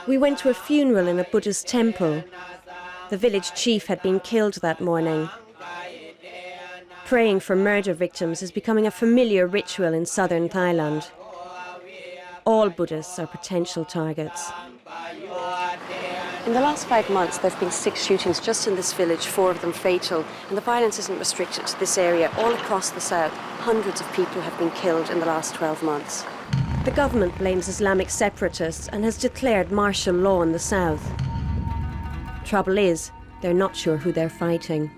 We went to a funeral in a Buddhist temple. The village chief had been killed that morning. Praying for murder victims is becoming a familiar ritual in southern Thailand. All Buddhists are potential targets. In the last 5 months, there have been 6 shootings just in this village, 4 of them fatal, and the violence isn't restricted to this area. All across the south, hundreds of people have been killed in the last 12 months. The government blames Islamic separatists and has declared martial law in the south. Trouble is, they're not sure who they're fighting.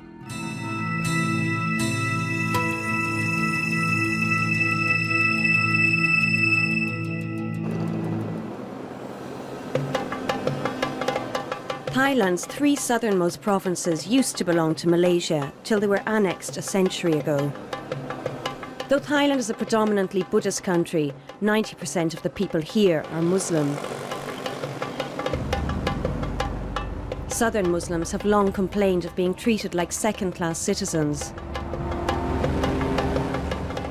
Thailand's 3 southernmost provinces used to belong to Malaysia till they were annexed a century ago. Though Thailand is a predominantly Buddhist country, 90% of the people here are Muslim. Southern Muslims have long complained of being treated like second-class citizens.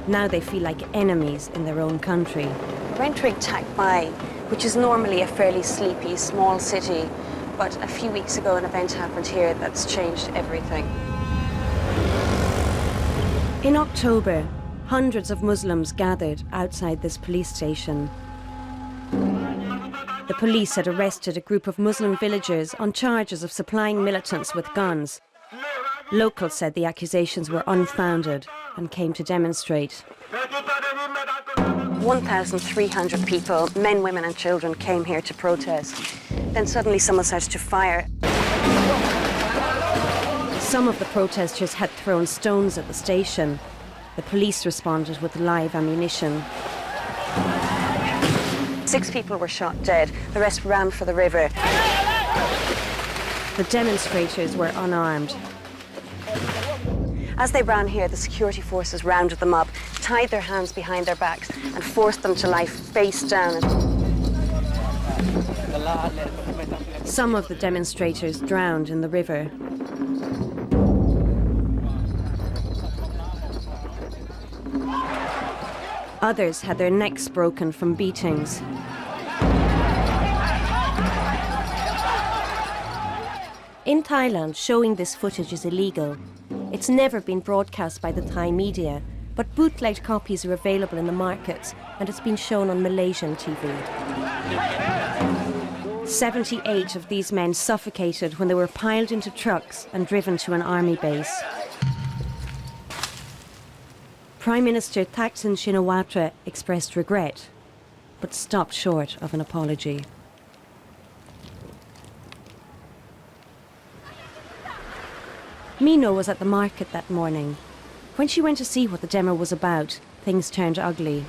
Now they feel like enemies in their own country. We're entering Tak Pai, which is normally a fairly sleepy, small city. But a few weeks ago, an event happened here that's changed everything. In October, hundreds of Muslims gathered outside this police station. The police had arrested a group of Muslim villagers on charges of supplying militants with guns. Locals said the accusations were unfounded and came to demonstrate. 1,300 people, men, women and children, came here to protest. Then suddenly someone started to fire. Some of the protesters had thrown stones at the station. The police responded with live ammunition. 6 people were shot dead. The rest ran for the river. The demonstrators were unarmed. As they ran here, the security forces rounded them up, tied their hands behind their backs and forced them to lie face down. Some of the demonstrators drowned in the river. Others had their necks broken from beatings. In Thailand, showing this footage is illegal. It's never been broadcast by the Thai media, but bootlegged copies are available in the markets and it's been shown on Malaysian TV. 78 of these men suffocated when they were piled into trucks and driven to an army base. Prime Minister Thaksin expressed regret, but stopped short of an apology. Mino was at the market that morning. When she went to see what the demo was about, things turned ugly.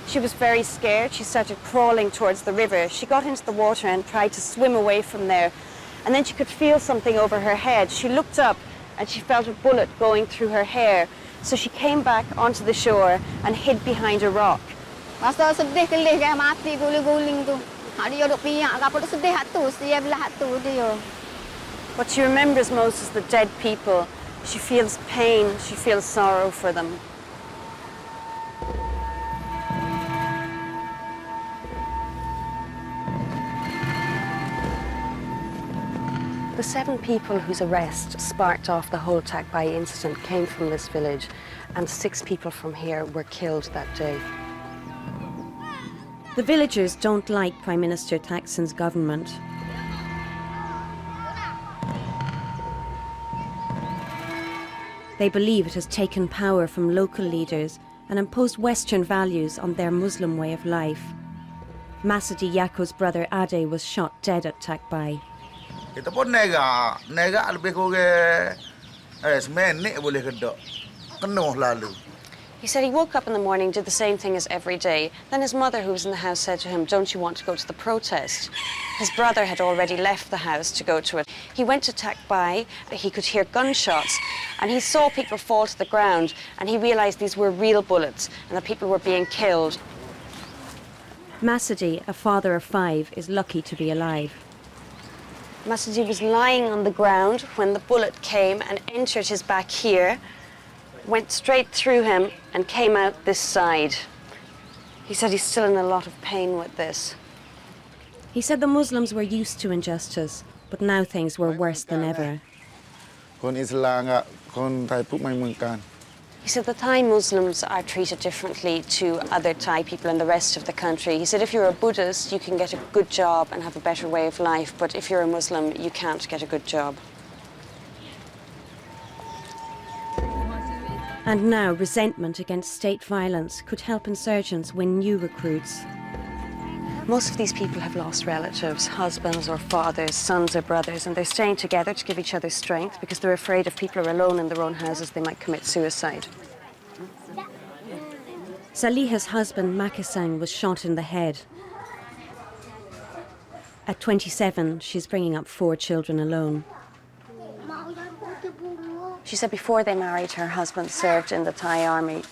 She was very scared. She started crawling towards the river. She got into the water and tried to swim away from there. And then she could feel something over her head. She looked up and she felt a bullet going through her hair. So she came back onto the shore and hid behind a rock. What she remembers most is the dead people. She feels pain, she feels sorrow for them. The 7 people whose arrest sparked off the whole Tak Pai incident came from this village, and 6 people from here were killed that day. The villagers don't like Prime Minister Thaksin's government. They believe it has taken power from local leaders and imposed Western values on their Muslim way of life. Masadi Yako's brother Ade was shot dead at Tak Pai. He said he woke up in the morning, did the same thing as every day. Then his mother, who was in the house, said to him, "Don't you want to go to the protest?" His brother had already left the house to go to it. He went to Tak Pai, he could hear gunshots, and he saw people fall to the ground, and he realized these were real bullets, and that people were being killed. Masadi, a father of 5, is lucky to be alive. Masudi was lying on the ground when the bullet came and entered his back here, went straight through him and came out this side. He said he's still in a lot of pain with this. He said the Muslims were used to injustice, but now things were worse than ever. He said the Thai Muslims are treated differently to other Thai people in the rest of the country. He said if you're a Buddhist, you can get a good job and have a better way of life, but if you're a Muslim, you can't get a good job. And now resentment against state violence could help insurgents win new recruits. Most of these people have lost relatives, husbands or fathers, sons or brothers, and they're staying together to give each other strength because they're afraid if people are alone in their own houses, they might commit suicide. Saliha's husband, Makasang, was shot in the head. At 27, she's bringing up 4 children alone. She said before they married, her husband served in the Thai army.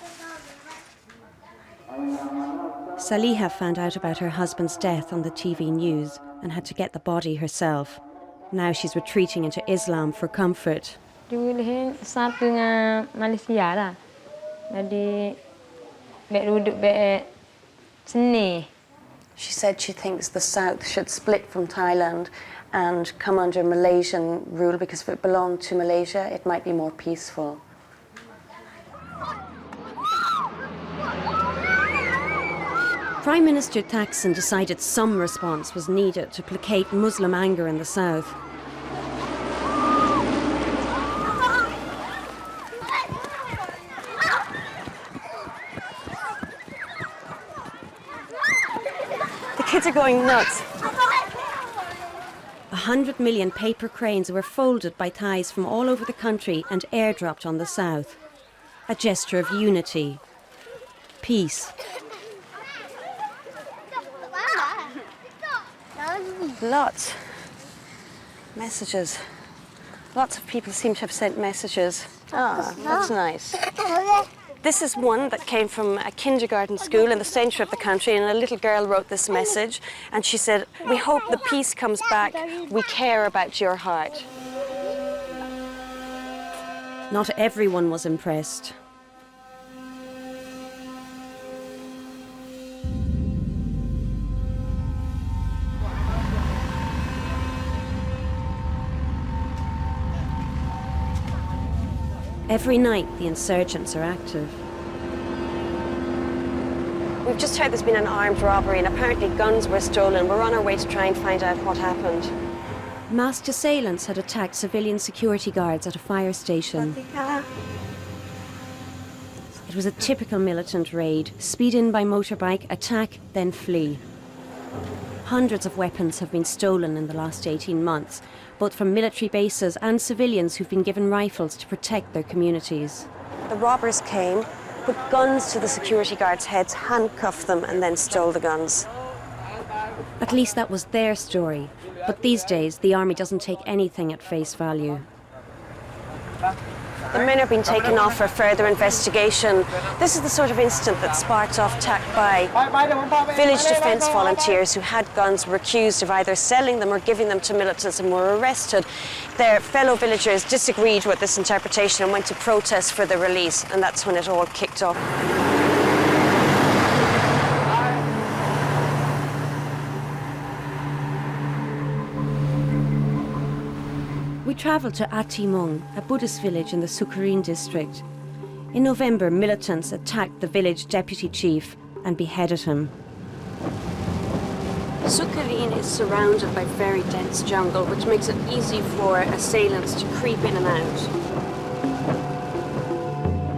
Saliha found out about her husband's death on the TV news and had to get the body herself. Now she's retreating into Islam for comfort. She said she thinks the South should split from Thailand and come under Malaysian rule because if it belonged to Malaysia, it might be more peaceful. Prime Minister Thaksin decided some response was needed to placate Muslim anger in the south. The kids are going nuts. 100 million paper cranes were folded by Thais from all over the country and airdropped on the south. A gesture of unity, peace. Lots. Messages. Lots of people seem to have sent messages. Ah, that's nice. This is one that came from a kindergarten school in the centre of the country, and a little girl wrote this message, and she said, "We hope the peace comes back. We care about your heart." Not everyone was impressed. Every night, the insurgents are active. We've just heard there's been an armed robbery and apparently guns were stolen. We're on our way to try and find out what happened. Masked assailants had attacked civilian security guards at a fire station. It was a typical militant raid. Speed in by motorbike, attack, then flee. Hundreds of weapons have been stolen in the last 18 months, both from military bases and civilians who've been given rifles to protect their communities. The robbers came, put guns to the security guards' heads, handcuffed them, and then stole the guns. At least that was their story. But these days, the army doesn't take anything at face value. The men are being taken off for further investigation. This is the sort of incident that sparked off Takbai. Village defence volunteers who had guns were accused of either selling them or giving them to militants and were arrested. Their fellow villagers disagreed with this interpretation and went to protest for the release, and that's when it all kicked off. We travelled to Atimung, a Buddhist village in the Simmering district. In November, militants attacked the village deputy chief and beheaded him. Simmering is surrounded by very dense jungle, which makes it easy for assailants to creep in and out.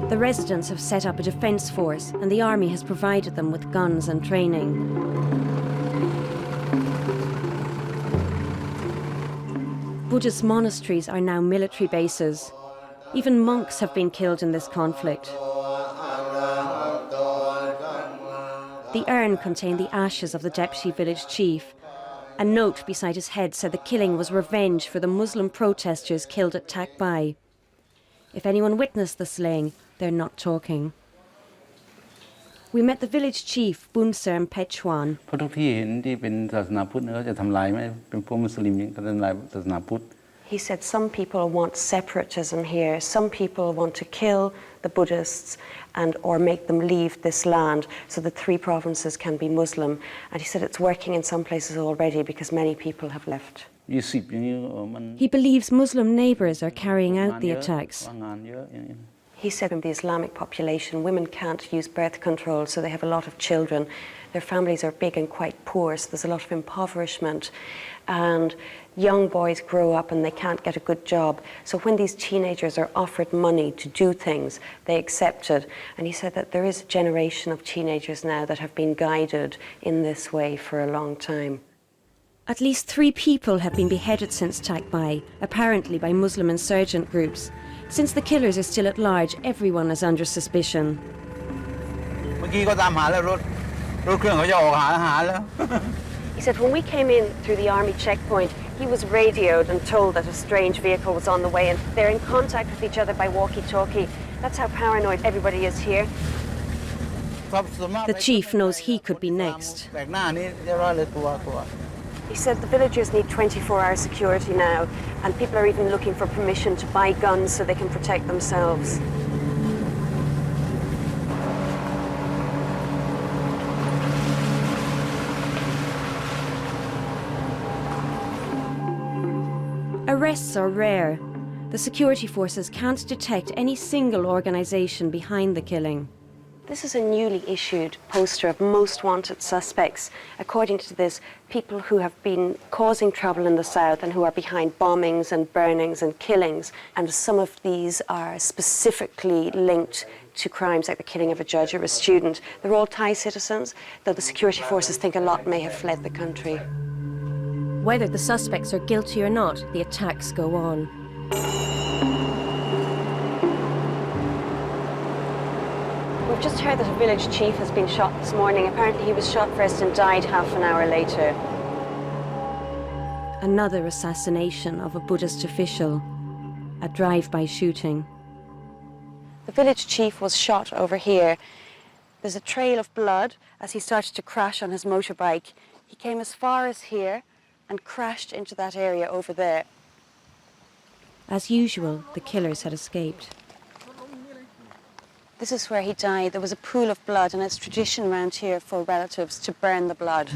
The residents have set up a defence force, and the army has provided them with guns and training. Buddhist monasteries are now military bases. Even monks have been killed in this conflict. The urn contained the ashes of the deputy village chief. A note beside his head said the killing was revenge for the Muslim protesters killed at Takbai. If anyone witnessed the slaying, they're not talking. We met the village chief, Boonserm Petchuan. เพราะทุกที่เห็นที่เป็นศาสนาพุทธเขาจะทำลายไหมเป็นพวกมุสลิมก็ทำลายศาสนาพุทธ He said some people want separatism here, some people want to kill the Buddhists or make them leave this land so the 3 provinces can be Muslim. And he said it's working in some places already because many people have left. He believes Muslim neighbours are carrying out the attacks. He said in the Islamic population, women can't use birth control, so they have a lot of children. Their families are big and quite poor, so there's a lot of impoverishment. And young boys grow up and they can't get a good job. So when these teenagers are offered money to do things, they accept it. And he said that there is a generation of teenagers now that have been guided in this way for a long time. At least 3 people have been beheaded since Takbai, apparently by Muslim insurgent groups. Since the killers are still at large, everyone is under suspicion. He said when we came in through the army checkpoint, he was radioed and told that a strange vehicle was on the way, and they're in contact with each other by walkie-talkie. That's how paranoid everybody is here. The chief knows he could be next. He said the villagers need 24-hour security now, and people are even looking for permission to buy guns so they can protect themselves. Arrests are rare. The security forces can't detect any single organisation behind the killing. This is a newly issued poster of most wanted suspects. According to this, people who have been causing trouble in the south and who are behind bombings and burnings and killings. And some of these are specifically linked to crimes like the killing of a judge or a student. They're all Thai citizens, though the security forces think a lot may have fled the country. Whether the suspects are guilty or not, the attacks go on. We've just heard that a village chief has been shot this morning. Apparently he was shot first and died half an hour later. Another assassination of a Buddhist official, a drive-by shooting. The village chief was shot over here. There's a trail of blood as he started to crash on his motorbike. He came as far as here and crashed into that area over there. As usual, the killers had escaped. This is where he died. There was a pool of blood, and it's tradition around here for relatives to burn the blood.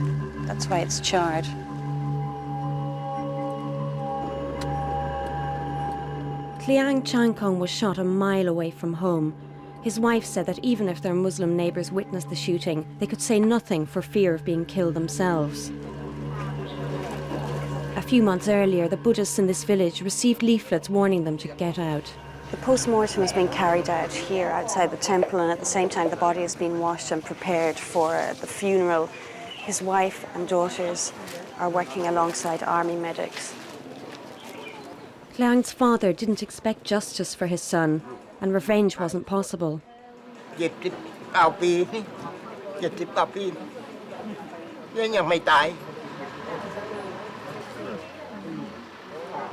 That's why it's charred. Kliang Changkong was shot a mile away from home. His wife said that even if their Muslim neighbours witnessed the shooting, they could say nothing for fear of being killed themselves. A few months earlier, the Buddhists in this village received leaflets warning them to get out. The post-mortem is being carried out here outside the temple, and at the same time the body is being washed and prepared for the funeral. His wife and daughters are working alongside army medics. Kliang's father didn't expect justice for his son, and revenge wasn't possible.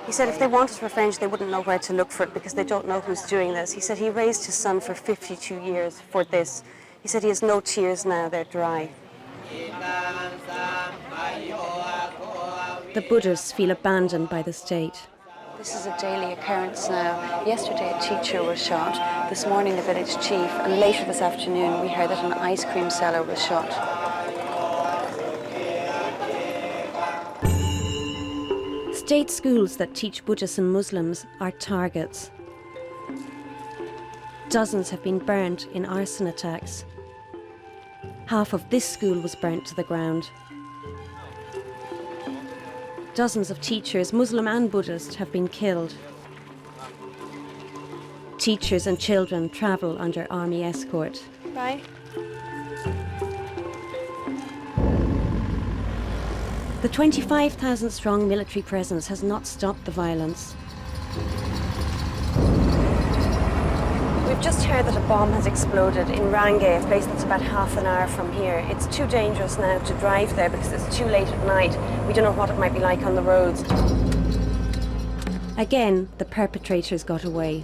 He said if they wanted revenge, they wouldn't know where to look for it because they don't know who's doing this. He said he raised his son for 52 years for this. He said he has no tears now, they're dry. The Buddhists feel abandoned by the state. This is a daily occurrence now. Yesterday a teacher was shot, this morning the village chief, and later this afternoon we heard that an ice cream seller was shot. State schools that teach Buddhists and Muslims are targets. Dozens have been burnt in arson attacks. Half of this school was burnt to the ground. Dozens of teachers, Muslim and Buddhist, have been killed. Teachers and children travel under army escort. Bye. The 25,000-strong military presence has not stopped the violence. We've just heard that a bomb has exploded in Rangay, a place that's about half an hour from here. It's too dangerous now to drive there because it's too late at night. We don't know what it might be like on the roads. Again, the perpetrators got away.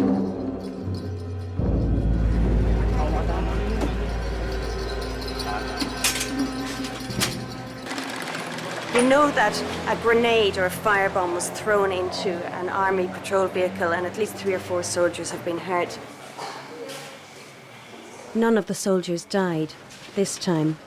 We know that a grenade or a firebomb was thrown into an army patrol vehicle and at least 3 or 4 soldiers have been hurt. None of the soldiers died this time.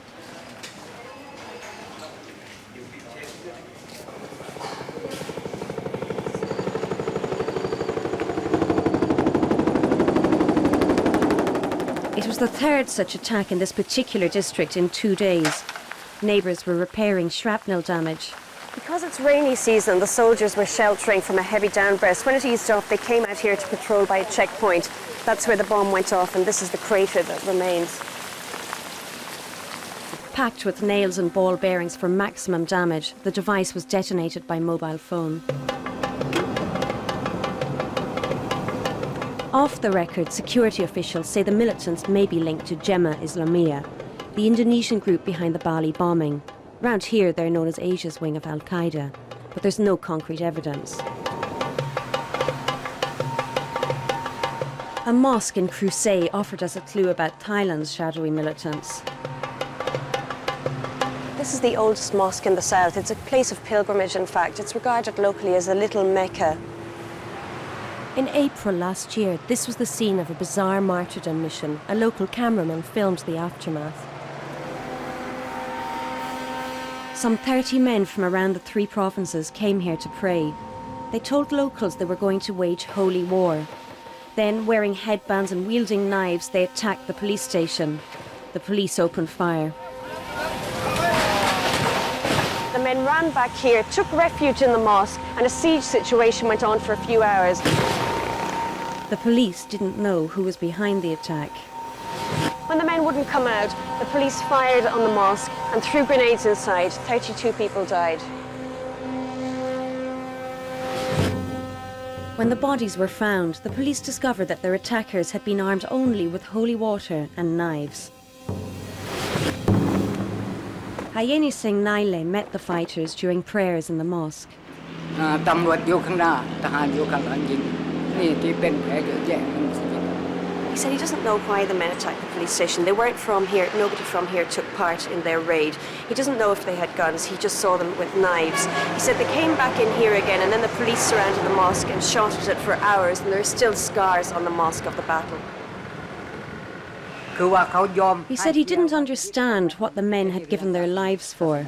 It was the 3rd such attack in this particular district in 2 days. Neighbours were repairing shrapnel damage. Because it's rainy season, the soldiers were sheltering from a heavy downburst. When it eased off, they came out here to patrol by a checkpoint. That's where the bomb went off, and this is the crater that remains. Packed with nails and ball bearings for maximum damage, the device was detonated by mobile phone. Off the record, security officials say the militants may be linked to Jemaah Islamiyah, the Indonesian group behind the Bali bombing. Round here, they're known as Asia's wing of Al-Qaeda, but there's no concrete evidence. A mosque in Crusade offered us a clue about Thailand's shadowy militants. This is the oldest mosque in the south. It's a place of pilgrimage, in fact. It's regarded locally as a little Mecca. In April last year, this was the scene of a bizarre martyrdom mission. A local cameraman filmed the aftermath. Some 30 men from around the 3 provinces came here to pray. They told locals they were going to wage holy war. Then, wearing headbands and wielding knives, they attacked the police station. The police opened fire. The men ran back here, took refuge in the mosque, and a siege situation went on for a few hours. The police didn't know who was behind the attack. When the men wouldn't come out, the police fired on the mosque and threw grenades inside. 32 people died. When the bodies were found, the police discovered that their attackers had been armed only with holy water and knives. Hayeni Singh Naile met the fighters during prayers in the mosque. He said he doesn't know why the men attacked the police station. They weren't from here. Nobody from here took part in their raid. He doesn't know if they had guns. He just saw them with knives. He said they came back in here again, and then the police surrounded the mosque and shot at it for hours, and there are still scars on the mosque of the battle. He said he didn't understand what the men had given their lives for.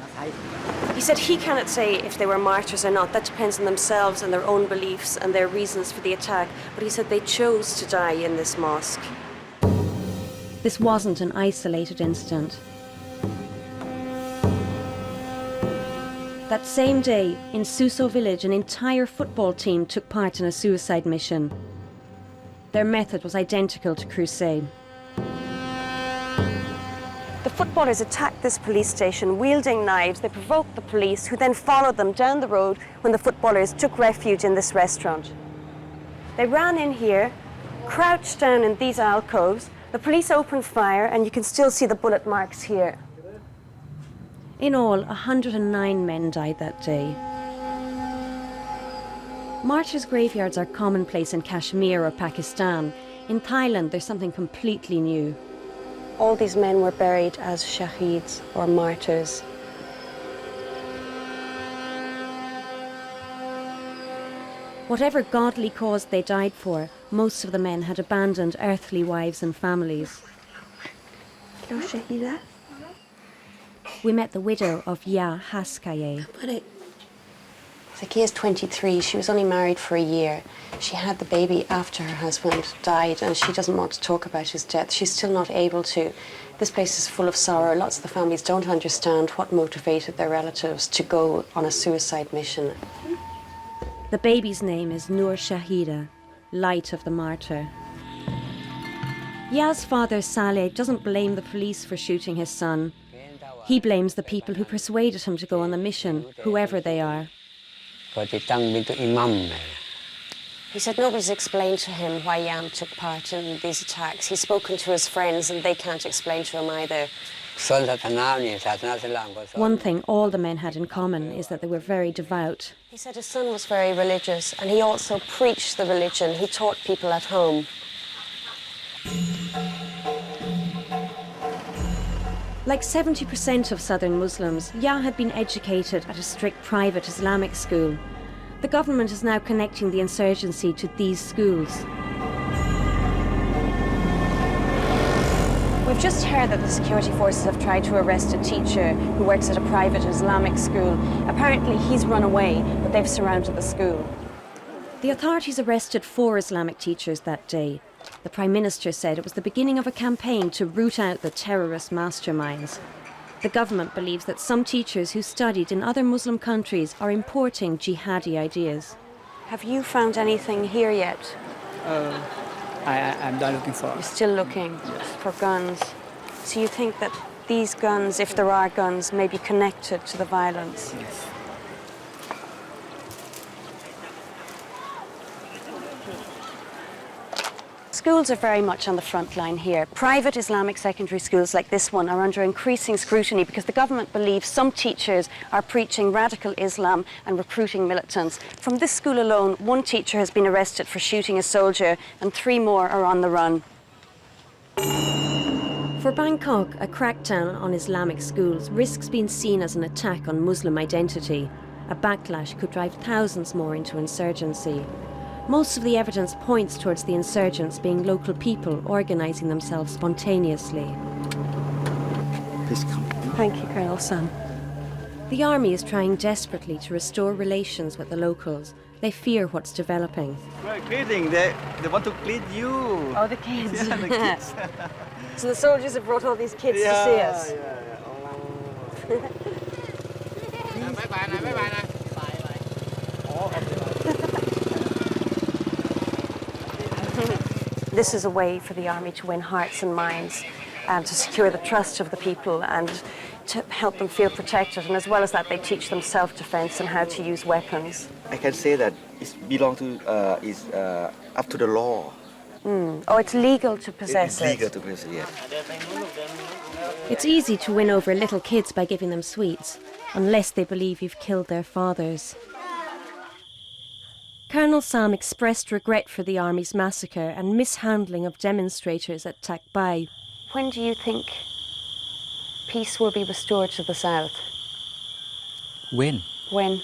He said he cannot say if they were martyrs or not. That depends on themselves and their own beliefs and their reasons for the attack. But he said they chose to die in this mosque. This wasn't an isolated incident. That same day, in Suso village, an entire football team took part in a suicide mission. Their method was identical to Crusade. The footballers attacked this police station, wielding knives. They provoked the police, who then followed them down the road when the footballers took refuge in this restaurant. They ran in here, crouched down in these alcoves. The police opened fire, and you can still see the bullet marks here. In all, 109 men died that day. Martyrs' graveyards are commonplace in Kashmir or Pakistan. In Thailand, there's something completely new. All these men were buried as shaheeds, or martyrs. Whatever godly cause they died for, most of the men had abandoned earthly wives and families. We met the widow of Ya Haskaye. Zakiya is 23. She was only married for a year. She had the baby after her husband died, and she doesn't want to talk about his death. She's still not able to. This place is full of sorrow. Lots of the families don't understand what motivated their relatives to go on a suicide mission. The baby's name is Nur Shahida, light of the martyr. Ya's father, Saleh, doesn't blame the police for shooting his son. He blames the people who persuaded him to go on the mission, whoever they are. He said nobody's explained to him why Yam took part in these attacks. He's spoken to his friends and they can't explain to him either. One thing all the men had in common is that they were very devout. He said his son was very religious, and he also preached the religion. He taught people at home. Like 70% of southern Muslims, Ya had been educated at a strict private Islamic school. The government is now connecting the insurgency to these schools. We've just heard that the security forces have tried to arrest a teacher who works at a private Islamic school. Apparently he's run away, but they've surrounded the school. The authorities arrested 4 Islamic teachers that day. The Prime Minister said it was the beginning of a campaign to root out the terrorist masterminds. The government believes that some teachers who studied in other Muslim countries are importing jihadi ideas. Have you found anything here yet? I'm not looking for. You're still looking for guns. So you think that these guns, if there are guns, may be connected to the violence? Yes. Schools are very much on the front line here. Private Islamic secondary schools like this one are under increasing scrutiny because the government believes some teachers are preaching radical Islam and recruiting militants. From this school alone, 1 teacher has been arrested for shooting a soldier and 3 more are on the run. For Bangkok, a crackdown on Islamic schools risks being seen as an attack on Muslim identity. A backlash could drive thousands more into insurgency. Most of the evidence points towards the insurgents being local people organising themselves spontaneously. Please come. Thank you, Colonel Sun. The army is trying desperately to restore relations with the locals. They fear what's developing. Right, greeting. They want to greet you. Oh, the kids. Yeah, the kids. So the soldiers have brought all these kids to see us. This is a way for the army to win hearts and minds, to secure the trust of the people and to help them feel protected. And as well as that, they teach them self-defense and how to use weapons. I can say that it belongs to, is up to the law. Oh, it's legal to possess it. It's legal to possess it, yes. It's easy to win over little kids by giving them sweets, unless they believe you've killed their fathers. Colonel Sam expressed regret for the army's massacre and mishandling of demonstrators at Tak Bai. When do you think peace will be restored to the south? When? When?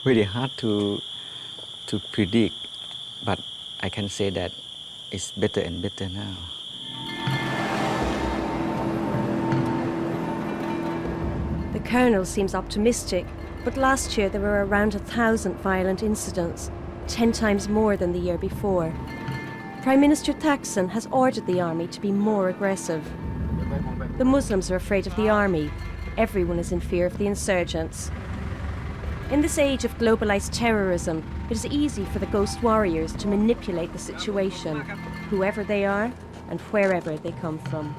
Very hard to predict, but I can say that it's better and better now. The colonel seems optimistic, but last year there were around 1,000 violent incidents, 10 times more than the year before. Prime Minister Thaksin has ordered the army to be more aggressive. The Muslims are afraid of the army. Everyone is in fear of the insurgents. In this age of globalised terrorism, it is easy for the ghost warriors to manipulate the situation, whoever they are and wherever they come from.